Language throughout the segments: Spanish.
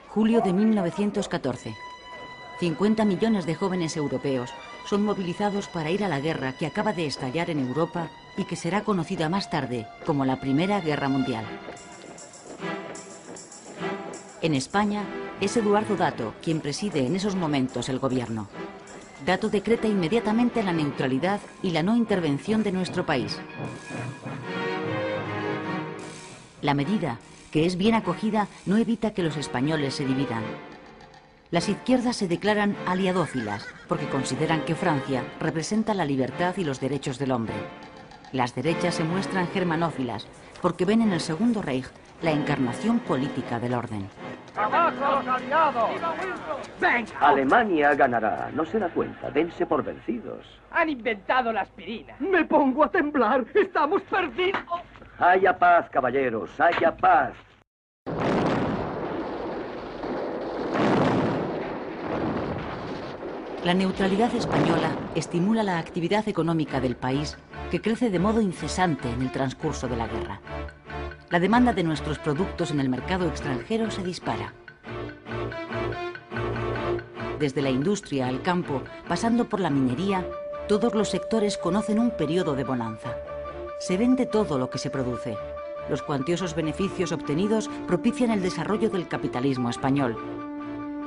Julio de 1914. 50 millones de jóvenes europeos son movilizados para ir a la guerra que acaba de estallar en Europa y que será conocida más tarde como la Primera Guerra Mundial. En España es Eduardo Dato quien preside en esos momentos el gobierno. Dato decreta inmediatamente la neutralidad y la no intervención de nuestro país. La medida, que es bien acogida, no evita que los españoles se dividan. Las izquierdas se declaran aliadófilas porque consideran que Francia representa la libertad y los derechos del hombre. Las derechas se muestran germanófilas porque ven en el Segundo Reich la encarnación política del orden. ¡Abajo los aliados! ¡Venga! Alemania ganará, no se da cuenta, dense por vencidos. Han inventado la aspirina. Me pongo a temblar, estamos perdidos. Haya paz, caballeros, haya paz. La neutralidad española estimula la actividad económica del país, que crece de modo incesante en el transcurso de la guerra. La demanda de nuestros productos en el mercado extranjero se dispara. Desde la industria al campo, pasando por la minería, todos los sectores conocen un periodo de bonanza. Se vende todo lo que se produce. Los cuantiosos beneficios obtenidos propician el desarrollo del capitalismo español.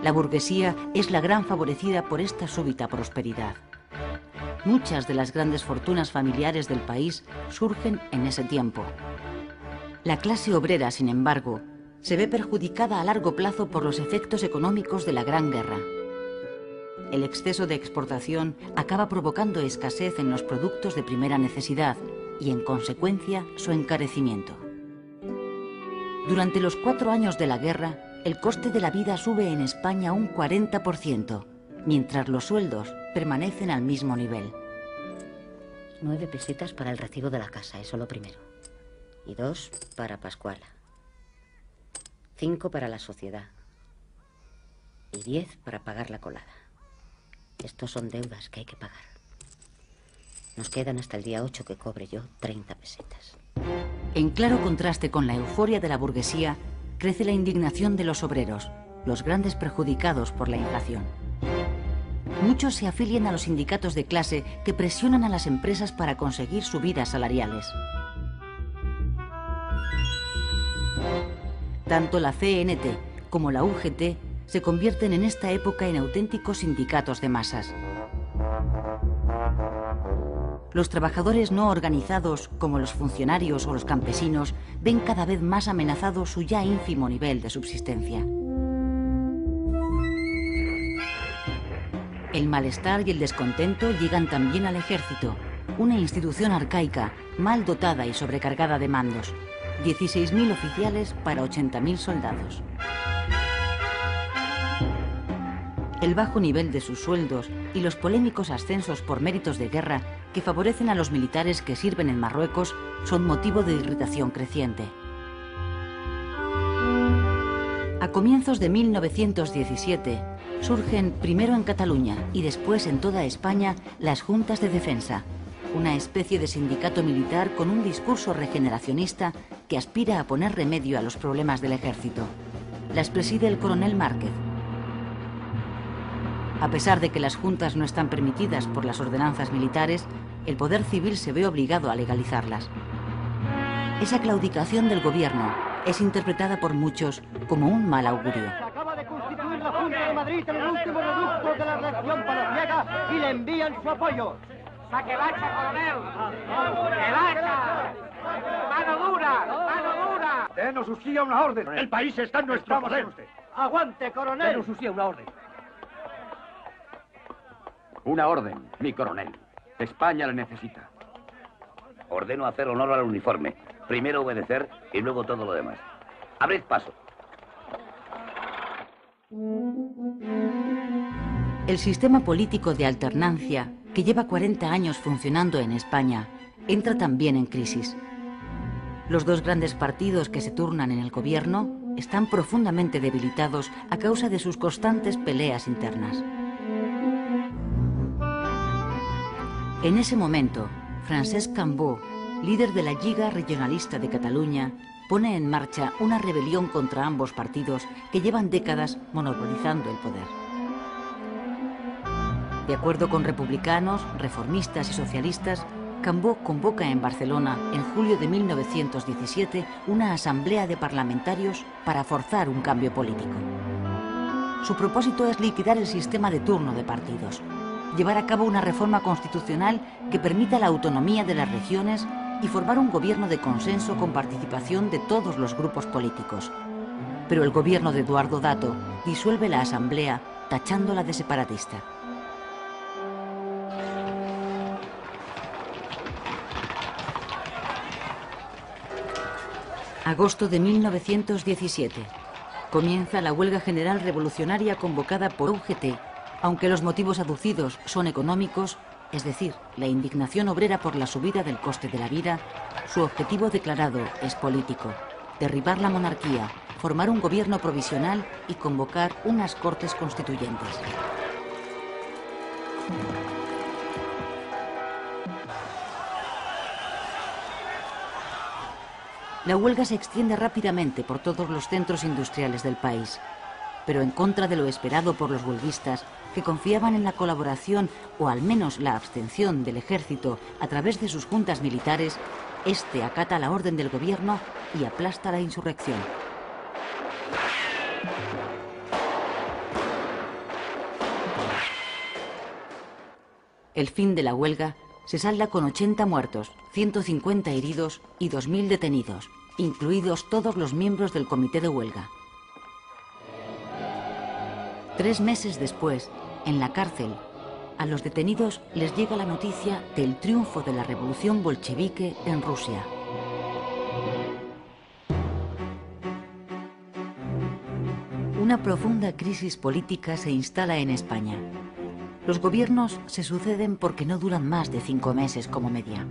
La burguesía es la gran favorecida por esta súbita prosperidad. Muchas de las grandes fortunas familiares del país surgen en ese tiempo. La clase obrera, sin embargo, se ve perjudicada a largo plazo por los efectos económicos de la Gran Guerra. El exceso de exportación acaba provocando escasez en los productos de primera necesidad y, en consecuencia, su encarecimiento. Durante los 4 años de la guerra, el coste de la vida sube en España un 40%, mientras los sueldos permanecen al mismo nivel. 9 pesetas para el recibo de la casa, eso lo primero. Y 2 para Pascuala. 5 para la sociedad. Y 10 para pagar la colada. Estos son deudas que hay que pagar. Nos quedan hasta el día 8 que cobre yo 30 pesetas. En claro contraste con la euforia de la burguesía, crece la indignación de los obreros, los grandes perjudicados por la inflación. Muchos se afilian a los sindicatos de clase que presionan a las empresas para conseguir subidas salariales. Tanto la CNT como la UGT se convierten en esta época en auténticos sindicatos de masas. Los trabajadores no organizados, como los funcionarios o los campesinos, ven cada vez más amenazado su ya ínfimo nivel de subsistencia. El malestar y el descontento llegan también al ejército, una institución arcaica, mal dotada y sobrecargada de mandos. 16.000 oficiales para 80.000 soldados. El bajo nivel de sus sueldos y los polémicos ascensos por méritos de guerra que favorecen a los militares que sirven en Marruecos son motivo de irritación creciente. A comienzos de 1917 surgen primero en Cataluña y después en toda España las juntas de defensa, una especie de sindicato militar con un discurso regeneracionista que aspira a poner remedio a los problemas del ejército. Las preside el coronel Márquez. A pesar de que las juntas no están permitidas por las ordenanzas militares, el poder civil se ve obligado a legalizarlas. Esa claudicación del gobierno es interpretada por muchos como un mal augurio. Se acaba de constituir la Junta de Madrid en el último reducto de la reacción palaciega y le envían su apoyo. ¡Saque bacha, coronel! ¡Que bacha! ¡Mano dura! ¡Mano dura! Denos usted una orden. El país está en nuestro poder. Aguante, coronel. Denos usted una orden. Una orden, mi coronel. España la necesita. Ordeno hacer honor al uniforme. Primero obedecer y luego todo lo demás. Abrid paso. El sistema político de alternancia, que lleva 40 años funcionando en España, entra también en crisis. Los dos grandes partidos que se turnan en el gobierno están profundamente debilitados a causa de sus constantes peleas internas. En ese momento, Francesc Cambó, líder de la Lliga Regionalista de Cataluña, pone en marcha una rebelión contra ambos partidos que llevan décadas monopolizando el poder. De acuerdo con republicanos, reformistas y socialistas, Cambó convoca en Barcelona, en julio de 1917, una asamblea de parlamentarios para forzar un cambio político. Su propósito es liquidar el sistema de turno de partidos, llevar a cabo una reforma constitucional que permita la autonomía de las regiones y formar un gobierno de consenso con participación de todos los grupos políticos. Pero el gobierno de Eduardo Dato disuelve la asamblea tachándola de separatista. Agosto de 1917. Comienza la huelga general revolucionaria convocada por UGT, aunque los motivos aducidos son económicos, es decir, la indignación obrera por la subida del coste de la vida, su objetivo declarado es político: derribar la monarquía, formar un gobierno provisional y convocar unas cortes constituyentes. La huelga se extiende rápidamente por todos los centros industriales del país, pero en contra de lo esperado por los huelguistas, que confiaban en la colaboración o al menos la abstención del ejército a través de sus juntas militares, este acata la orden del gobierno y aplasta la insurrección. El fin de la huelga se salda con 80 muertos, 150 heridos y 2000 detenidos, incluidos todos los miembros del comité de huelga. 3 meses después, en la cárcel, a los detenidos les llega la noticia del triunfo de la revolución bolchevique en Rusia. Una profunda crisis política se instala en España. Los gobiernos se suceden porque no duran más de 5 meses como media.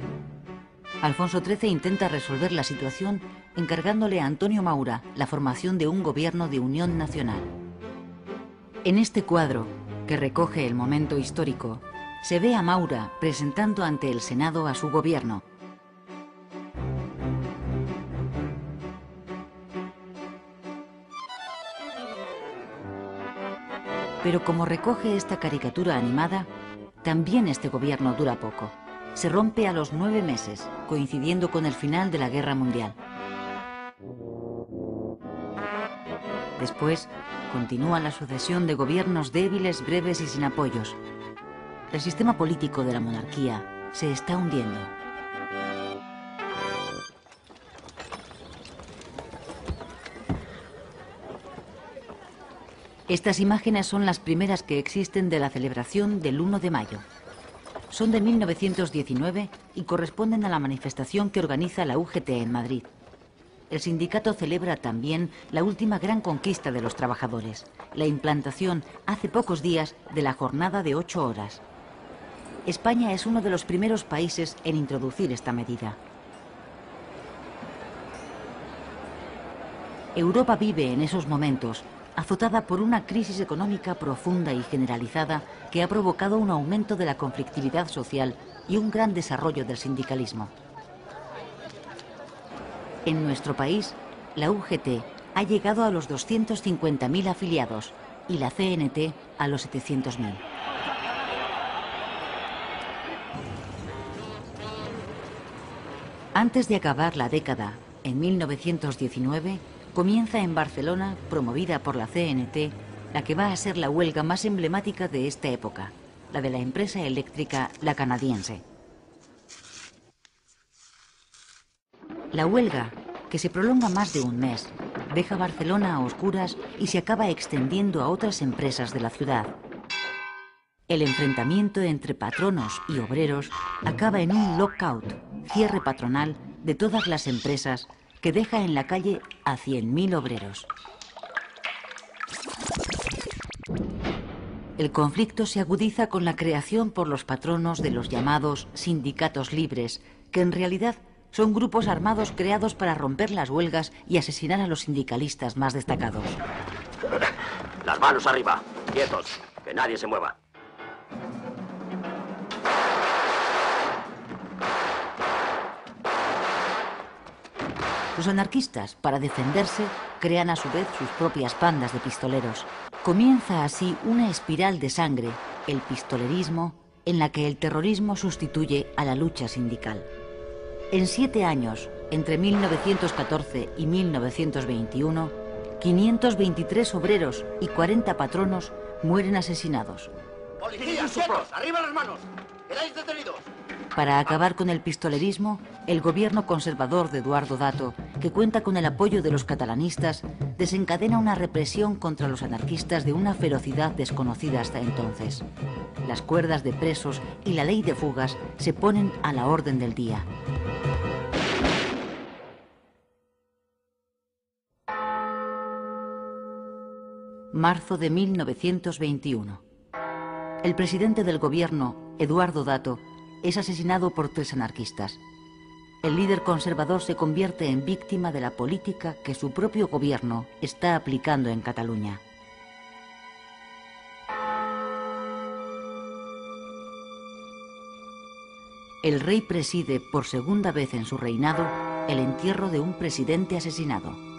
Alfonso XIII intenta resolver la situación encargándole a Antonio Maura la formación de un gobierno de unión nacional. En este cuadro, que recoge el momento histórico, se ve a Maura presentando ante el Senado a su gobierno. Pero como recoge esta caricatura animada, también este gobierno dura poco. Se rompe a los 9 meses, coincidiendo con el final de la Guerra Mundial. Después, continúa la sucesión de gobiernos débiles, breves y sin apoyos. El sistema político de la monarquía se está hundiendo. Estas imágenes son las primeras que existen de la celebración del 1 de mayo. Son de 1919 y corresponden a la manifestación que organiza la UGT en Madrid. El sindicato celebra también la última gran conquista de los trabajadores, la implantación hace pocos días de la jornada de 8 horas. España es uno de los primeros países en introducir esta medida. Europa vive en esos momentos azotada por una crisis económica profunda y generalizada que ha provocado un aumento de la conflictividad social y un gran desarrollo del sindicalismo. En nuestro país, la UGT ha llegado a los 250.000 afiliados y la CNT a los 700.000. Antes de acabar la década, en 1919, comienza en Barcelona, promovida por la CNT, la que va a ser la huelga más emblemática de esta época, la de la empresa eléctrica La Canadiense. La huelga, que se prolonga más de un mes, deja Barcelona a oscuras y se acaba extendiendo a otras empresas de la ciudad. El enfrentamiento entre patronos y obreros acaba en un lockout, cierre patronal de todas las empresas, que deja en la calle a 100.000 obreros. El conflicto se agudiza con la creación por los patronos de los llamados sindicatos libres, que en realidad son grupos armados creados para romper las huelgas y asesinar a los sindicalistas más destacados. Las manos arriba, quietos, que nadie se mueva. Los anarquistas, para defenderse, crean a su vez sus propias bandas de pistoleros. Comienza así una espiral de sangre, el pistolerismo, en la que el terrorismo sustituye a la lucha sindical. En 7 años, entre 1914 y 1921, 523 obreros y 40 patronos mueren asesinados. ¡Policías, quietos! ¡Arriba las manos! ¡Quedáis detenidos! Para acabar con el pistolerismo, el gobierno conservador de Eduardo Dato, que cuenta con el apoyo de los catalanistas, desencadena una represión contra los anarquistas de una ferocidad desconocida hasta entonces. Las cuerdas de presos y la ley de fugas se ponen a la orden del día. Marzo de 1921. El presidente del gobierno, Eduardo Dato, es asesinado por 3 anarquistas. El líder conservador se convierte en víctima de la política que su propio gobierno está aplicando en Cataluña. El rey preside por segunda vez en su reinado el entierro de un presidente asesinado.